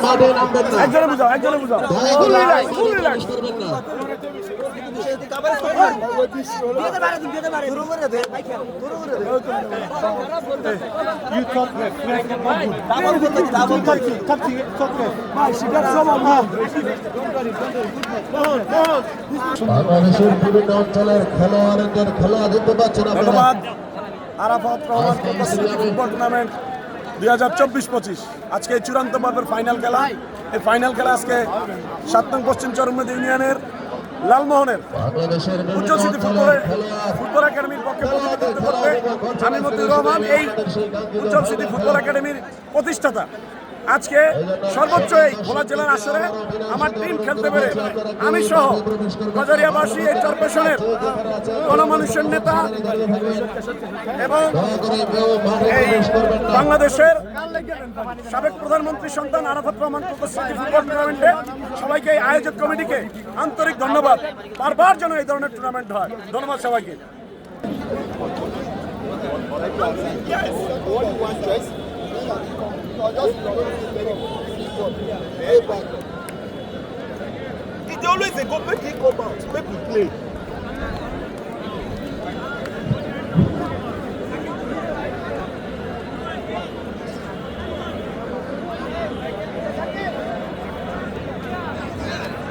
মাঠে নামবেন না। একজনে বুঝাও, একজনে বুঝাও। ফুল রিল্যাক্স, ফুল রিল্যাক্স। বাংলাদেশের বিভিন্ন অঞ্চলের খেলোয়াড়দের খেলা দেখতে পাচ্ছেন আপনারা। ধন্যবাদ। আরাফাত রহমান ফুটবল টুর্নামেন্ট 2024-25 আজকে চূড়ান্ত পর্বের ফাইনাল খেলা। এই ফাইনাল খেলা আজকে 7 নং পশ্চিম চরমনাদ ইউনিয়নের লালমোহনের উজ্জ্বল স্মৃতি ফুটবল একাডেমির পক্ষে প্রতিনিধিত্ব করবে আমি মতিউর রহমান, এই উজ্জ্বল স্মৃতি ফুটবল একাডেমির প্রতিষ্ঠাতা। আজকে সর্বোচ্চ এই ভোলা জেলার আসরে আমার টিম খেলতে পেরে আমি সহ বাজারিয়াবাসী এই চরপেশনের গণমানুষের নেতা এবং এই বাংলাদেশের সাবেক প্রধানমন্ত্রী সন্তান আরাফাত রহমান স্মৃতি ফুটবল টুর্নামেন্টে সবাইকে আয়োজক কমিটিকে আন্তরিক ধন্যবাদ। বারবার যেন এই ধরনের টুর্নামেন্ট হয়। ধন্যবাদ সবাইকে। It's always a go, make it come out, make we play.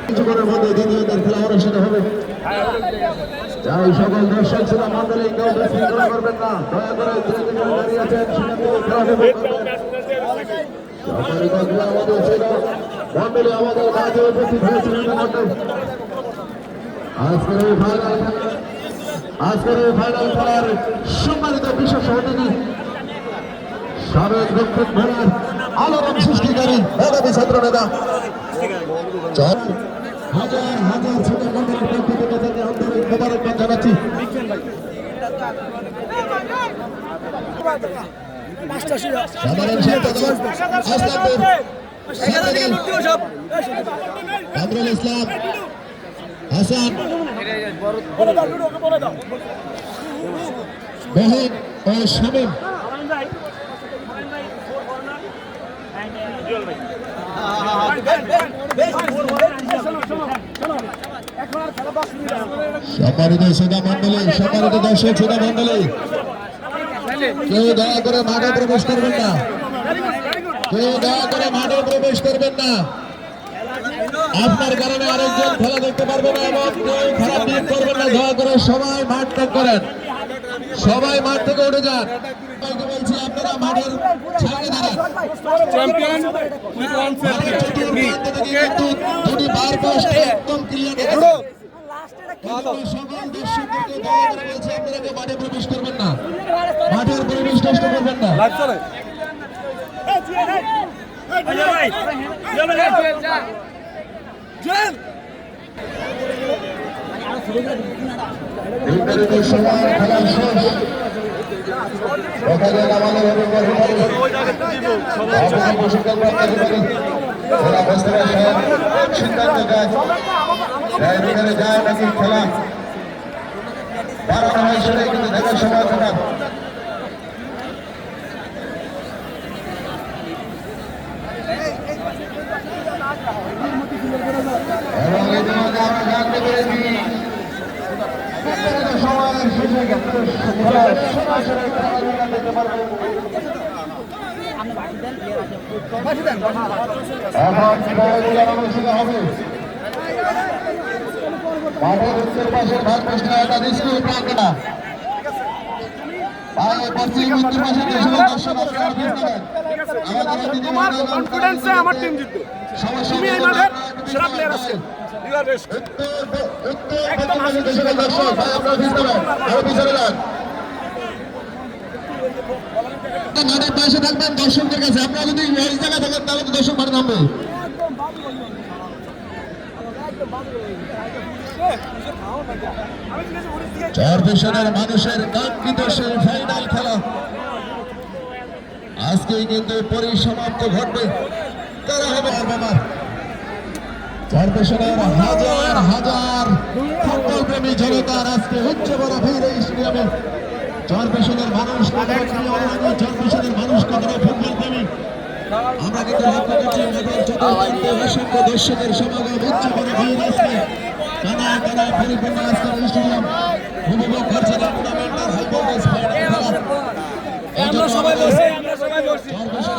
কিছুক্ষণের মধ্যে দ্বিতীয়দের খেলা অনুষ্ঠিত হবে। যাই সকল দর্শক শ্রোতা মণ্ডলী, কেউ বিশৃঙ্খলা করবেন না, দয়া করে যে যেখানে দাঁড়িয়ে আছেন সেখান থেকে খেলা উপভোগ করবেন। আমাদের ছিল মণ্ডলী আমাদের মাঝে উপস্থিত হয়েছিলেন ইতিমধ্যে। আজকের এই ফাইনাল খেলার সম্মানিত বিশেষ অতিথি সাবেক দক্ষিণ ভোলার আলোড়ন সৃষ্টিকারী মেধাবী ছাত্র নেতা হাজার হাজার ছোট মন্ডলের পক্ষ থেকে তাকে আন্তরিক মোবারকবাদ জানাচ্ছি। সাধারণ সম্পাদক কামরুল ইসলাম হাসান, মেহেদ ও শামীম, সম্মানিত শ্রোতা মন্ডলী, সম্মানিত দর্শক শ্রোতা মন্ডলী, কেউ দয়া করে মাঠে প্রবেশ করবেন না, কেউ দয়া করে মাঠে প্রবেশ করবেন না। আপনার কারণে আরেকজন খেলা দেখতে পারবে না এবং কেউ খারাপ নিয়োগ করবেন না। দয়া করে সবাই মাঠ ত্যাগ করেন, সবাই মাঠ থেকে উঠে যান। বলছি আপনারা মাঠের ছাড়ে দাঁড়ান। দুটি বার পোস্ট একদম ক্লিয়ার। সকল দর্শকদেরকে দয়া করে বলছি আপনারা কেউ মাঠে প্রবেশ করবেন না, মাঠের পরিবেশ নষ্ট করবেন না। সময় খেলা শেষ, দেখা যায় আমাদের সিদ্ধান্ত যায় নাকি খেলা বাড়ানো হয় সেটাই কিন্তু দেখার সময় থাকা। এবং ইতিমধ্যে আমরা জানতে পেরেছি সময়ের শেষে কিন্তু সরাসরি খেলাধুলা দেখতে পারবো। এখন খেলাধুলা অনুষ্ঠিত হবে মাঠের উত্তর পাশের ভাগ প্রশ্ন একটা স্কুল প্রাঙ্গণা। উত্তর পাশের যে সকল দর্শক তোমার কনফিডেন্সে আমার টিম জিতবে। তুমি এই মাঠের সেরা প্লেয়ার আছেন। মাঠের পাশে থাকবেন দর্শকদের কাছে। আপনারা যদি এই জায়গায় থাকেন তাহলে তো দর্শক মাঠে নামবে। চরপেশনের মানুষের কাঙ্ক্ষিত সেই ফাইনাল খেলা আজকেই কিন্তু পরিসমাপ্ত ঘটবে। কারা হবে আমার চরপেশনের হাজার হাজার ফুটবল প্রেমী জনতার আজকে উচ্চ বড় ভিড় এই স্টেডিয়ামে। চরপেশনের মানুষ চরপেশনের মানুষ কতটা ফুটবল প্রেমী আমরা কিন্তু লক্ষ্য করছি মাঠের চতুর্দিকে অসংখ্য দর্শকের সমাগম উচ্চমানে ভিড় আসছে কানায় কানায় পরিপূর্ণ আজকের স্টেডিয়াম উপভোগ করছেন এই টুর্নামেন্টের হাই ভোল্টেজ ফাইনাল খেলা। আমরা সবাই বসে সর্বশেষ